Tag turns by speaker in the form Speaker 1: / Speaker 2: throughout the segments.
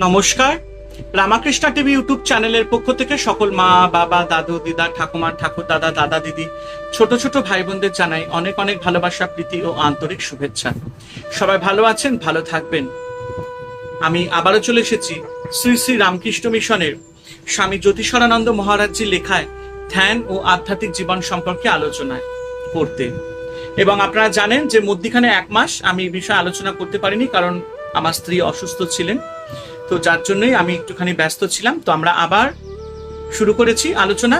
Speaker 1: নমস্কার। Ramakrishna TV YouTube চ্যানেলের পক্ষ থেকে সকল মা, বাবা, দাদু, দিদা, ঠাকুমা, ঠাকুর দাদা, দাদা, দিদি, ছোট ছোট ভাই বোনদের জানাই অনেক অনেক ভালোবাসা, প্রীতি ও আন্তরিক শুভেচ্ছা। সবাই ভালো আছেন, ভালো থাকবেন। আমি আবারও চলে এসেছি শ্রী শ্রী রামকৃষ্ণ মিশনের স্বামী জ্যোতিষরানন্দ মহারাজজির লেখায় ধ্যান ও আধ্যাত্মিক জীবন সম্পর্কে আলোচনায় করতে। এবং আপনারা জানেন যে মধ্যিখানে 1 মাস আমি এই বিষয়ে আলোচনা করতে পারিনি, কারণ আমার স্ত্রী অসুস্থ ছিলেন। তো যার জন্যই আমি একটুখানি ব্যস্ত ছিলাম। তো আমরা আবার শুরু করেছি আলোচনা,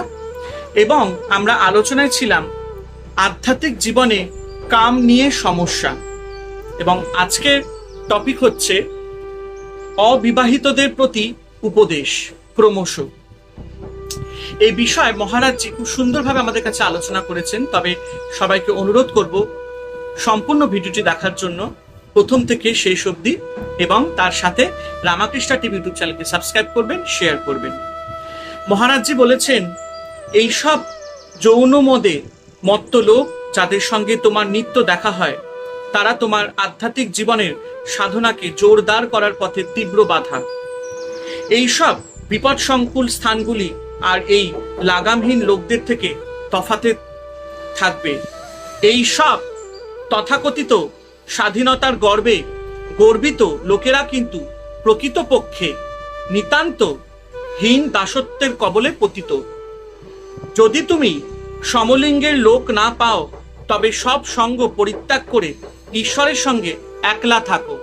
Speaker 1: এবং আমরা আলোচনায় ছিলাম আধ্যাত্মিক জীবনে কাম নিয়ে সমস্যা। এবং আজকের টপিক হচ্ছে অবিবাহিতদের প্রতি উপদেশ ক্রমশ। এই বিষয়ে মহারাজজি খুব সুন্দরভাবে আমাদের কাছে আলোচনা করেছেন। তবে সবাইকে অনুরোধ করব সম্পূর্ণ ভিডিওটি দেখার জন্য, প্রথম থেকে শেষ অবধি, এবং তার সাথে রামাকৃষ্ণা টিভি ইউটিউব চ্যানেলকে সাবস্ক্রাইব করবেন, শেয়ার করবেন। মহারাজজি বলেছেন, এইসব যৌন মদে মত্ত লোক যাদের সঙ্গে তোমার নিত্য দেখা হয়, তারা তোমার আধ্যাত্মিক জীবনের সাধনাকে জোরদার করার পথে তীব্র বাধা। এইসব বিপদ সংকুল স্থানগুলি আর এই লাগামহীন লোকদের থেকে তফাতে থাকবে। এই সব তথাকথিত স্বাধীনতার গর্বে গর্বিত লোকেরা কিন্তু প্রকৃতপক্ষে নিতান্ত হীন দাসত্বের কবলে পতিত। যদি তুমি সমলিঙ্গের লোক না পাও, তবে সব সঙ্গ পরিত্যাগ করে ঈশ্বরের সঙ্গে একলা থাকো।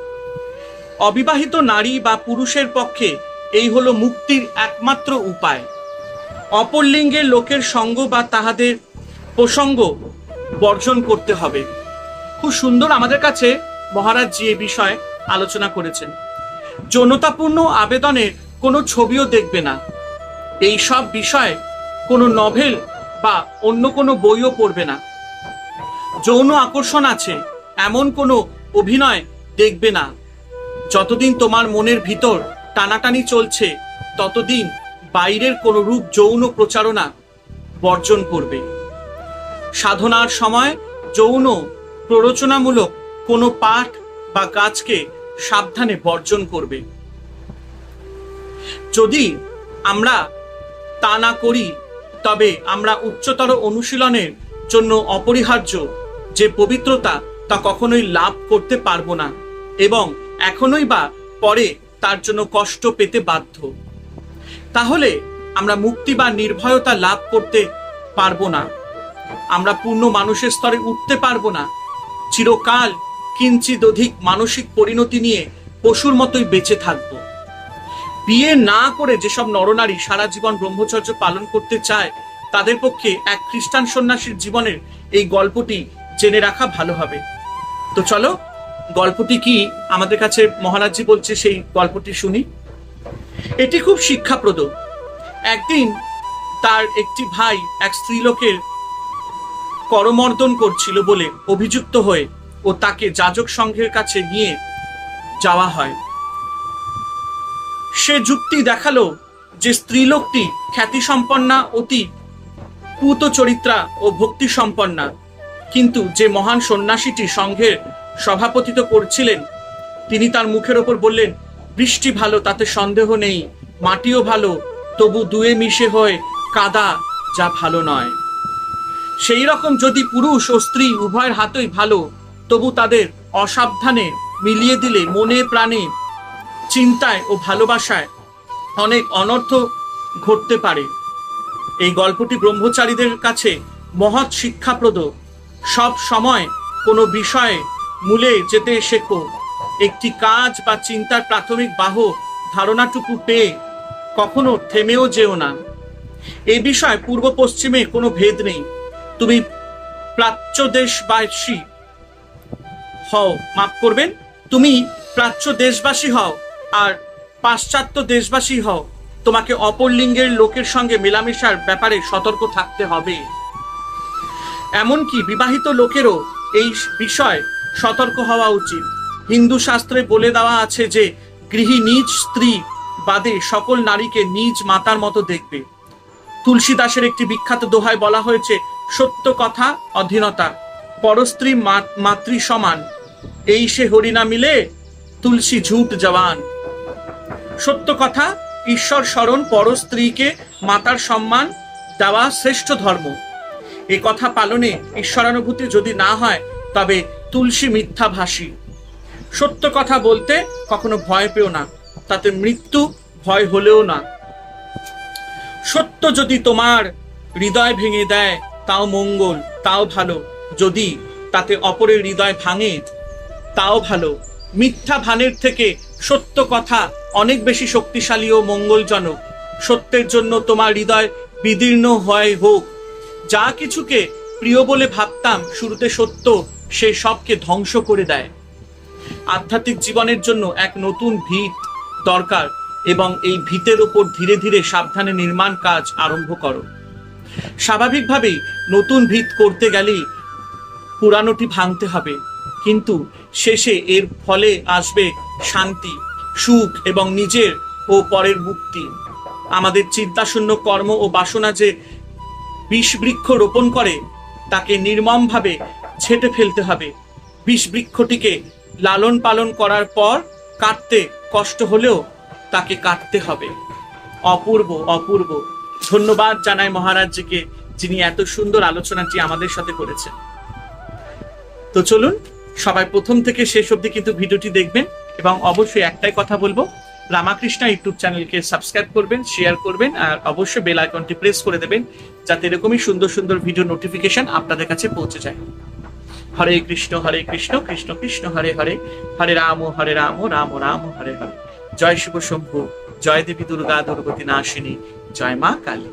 Speaker 1: অবিবাহিত নারী বা পুরুষের পক্ষে এই হলো মুক্তির একমাত্র উপায়। অপর লিঙ্গের লোকের সঙ্গ বা তাহাদের প্রসঙ্গ বর্জন করতে হবে। খুব সুন্দর আমাদের কাছে মহারাজজি এই বিষয়ে আলোচনা করেছেন। যৌনতাপূর্ণ আবেদনের কোনো ছবিও দেখবে না। এই সব বিষয়ে কোনো নভেল বা অন্য কোনো বইও পড়বে না। যৌন আকর্ষণ আছে এমন কোনো অভিনয় দেখবে না। যতদিন তোমার মনের ভিতর টানাটানি চলছে, ততদিন বাইরের কোনো রূপ যৌন প্রচারণা বর্জন করবে। সাধনার সময় যৌন প্ররোচনামূলক কোনো পাঠ বা কাজকে সাবধানে বর্জন করবে। যদি আমরা তা না করি, তবে আমরা উচ্চতর অনুশীলনের জন্য অপরিহার্য যে পবিত্রতা, তা কখনোই লাভ করতে পারবো না, এবং এখনোই বা পরে তার জন্য কষ্ট পেতে বাধ্য। তাহলে আমরা মুক্তি বা নির্ভয়তা লাভ করতে পারবো না। আমরা পূর্ণ মানুষের স্তরে উঠতে পারবো না। চিরকাল কিঞ্চিত অধিক মানসিক পরিণতি নিয়ে পশুর মতোই বেঁচে থাকবো। বিয়ে না করে যেসব নরনারী সারা জীবন ব্রহ্মচর্য পালন করতে চায়, তাদের পক্ষে এক খ্রিস্টান সন্ন্যাসীর জীবনের এই গল্পটি জেনে রাখা ভালো হবে। তো চলো, গল্পটি কি আমাদের কাছে মহারাজজি বলছে সেই গল্পটি শুনি। এটি খুব শিক্ষাপ্রদ। একদিন তার একটি ভাই এক স্ত্রীলোকের করমর্দন করছিল বলে অভিযুক্ত হয়ে ও তাকে যাজক সংঘের কাছে নিয়ে যাওয়া হয়। সে যুক্তি দেখালো যে স্ত্রীলোকটি খ্যাতি সম্পন্না, অতি পূত চরিত্রা ও ভক্তি সম্পন্না, কিন্তু যে মহান সন্ন্যাসীটি সংঘের সভাপতিত্ব করছিলেন, তিনি তার মুখের ওপর বললেন, বৃষ্টি ভালো, তাতে সন্দেহ নেই, মাটিও ভালো, তবু দুয়ে মিশে হয় কাদা, যা ভালো নয়। সেই রকম যদি পুরুষ ও স্ত্রী উভয়ের হাতই ভালো, তবু তাদের অসাবধানে মিলিয়ে দিলে মনে প্রাণে চিন্তায় ও ভালোবাসায় অনেক অনর্থ ঘটতে পারে। এই গল্পটি ব্রহ্মচারীদের কাছে মহৎ শিক্ষাপ্রদ। সব সময় কোনো বিষয়ে মূলে যেতে শেখো। একটি কাজ বা চিন্তার প্রাথমিক বাহ ধারণাটুকু পেয়ে কখনো থেমেও যেও না। এই বিষয়ে পূর্ব পশ্চিমে কোনো ভেদ নেই। তুমি প্রাচ্য দেশবাসী হও, মাফ করবেন, তুমি প্রাচ্য দেশবাসী হও আর পাশ্চাত্য দেশবাসী হও, তোমাকে অপর লিঙ্গের লোকের সঙ্গে মেলামেশার ব্যাপারে সতর্ক থাকতে হবে। এমনকি বিবাহিত লোকেরও এই বিষয় সতর্ক হওয়া উচিত। হিন্দু শাস্ত্রে বলে দেওয়া আছে যে গৃহী নিজ স্ত্রী বাদে সকল নারীকে নিজ মাতার মতো দেখবে। তুলসীদাসের একটি বিখ্যাত দোহায় বলা হয়েছে, সত্য কথা অধীনতা, পরস্ত্রী মাতৃ সমান, এই সে হরিনা মিলে তুলসী ঝুট জওয়ান। সত্য কথা, ঈশ্বর স্মরণ, পর স্ত্রীকে মাতার সম্মান দেওয়া শ্রেষ্ঠ ধর্ম। এ কথা পালনে ঈশ্বরানুভূতি যদি না হয় তবে তুলসী মিথ্যাভাষী। সত্য কথা বলতে কখনো ভয় পেও না, তাতে মৃত্যু ভয় হলেও না। সত্য যদি তোমার হৃদয় ভেঙে দেয় তাও মঙ্গল, তাও ভালো। যদি তাতে অপরের হৃদয় ভাঙে তাও ভালো। মিথ্যা ভানের থেকে সত্য কথা অনেক বেশি শক্তিশালী ও মঙ্গলজনক। সত্যের জন্য তোমার হৃদয় বিদীর্ণ হয় হোক। যা কিছুকে প্রিয় বলে ভাবতাম শুরুতে সত্য সে সবকে ধ্বংস করে দেয়। আধ্যাত্মিক জীবনের জন্য এক নতুন ভিত দরকার এবং এই ভিতের উপর ধীরে ধীরে সাবধানে নির্মাণ কাজ আরম্ভ করো। স্বাভাবিকভাবেই নতুন ভিত করতে গেলেই পুরানোটি ভাঙতে হবে, কিন্তু শেষে এর ফলে আসবে শান্তি, সুখ এবং নিজের ও পরের মুক্তি। আমাদের চিন্তাশূন্য কর্ম ও বাসনা যে বিষ বৃক্ষ রোপণ করে তাকে নির্মমভাবে ছেঁটে ফেলতে হবে। বিষ বৃক্ষটিকে লালন পালন করার পর কাটতে কষ্ট হলেও তাকে কাটতে হবে। অপূর্ব অপূর্ব। ধন্যবাদ জানাই মহারাজজিকে, যিনি এত সুন্দর আলোচনাটি আমাদের সাথে করেছেন। তো চলুন সবাই প্রথম থেকে শেষ অবধি কিন্তু ভিডিওটি দেখবেন এবং অবশ্যই একটাই কথা বলবো, রামাকৃষ্ণ ইউটিউব চ্যানেলকে সাবস্ক্রাইব করবেন, শেয়ার করবেন আর অবশ্যই বেল আইকনটি প্রেস করে দেবেন যাতে এরকমই সুন্দর সুন্দর ভিডিও নোটিফিকেশন আপনাদের কাছে পৌঁছে যায়। হরে কৃষ্ণ কৃষ্ণ কৃষ্ণ হরে হরে, হরে রাম রাম রাম হরে হরে। জয় শিব শম্ভু, জয় দেবী দুর্গা দুর্গতি নাশিনী, জয় মা কালী।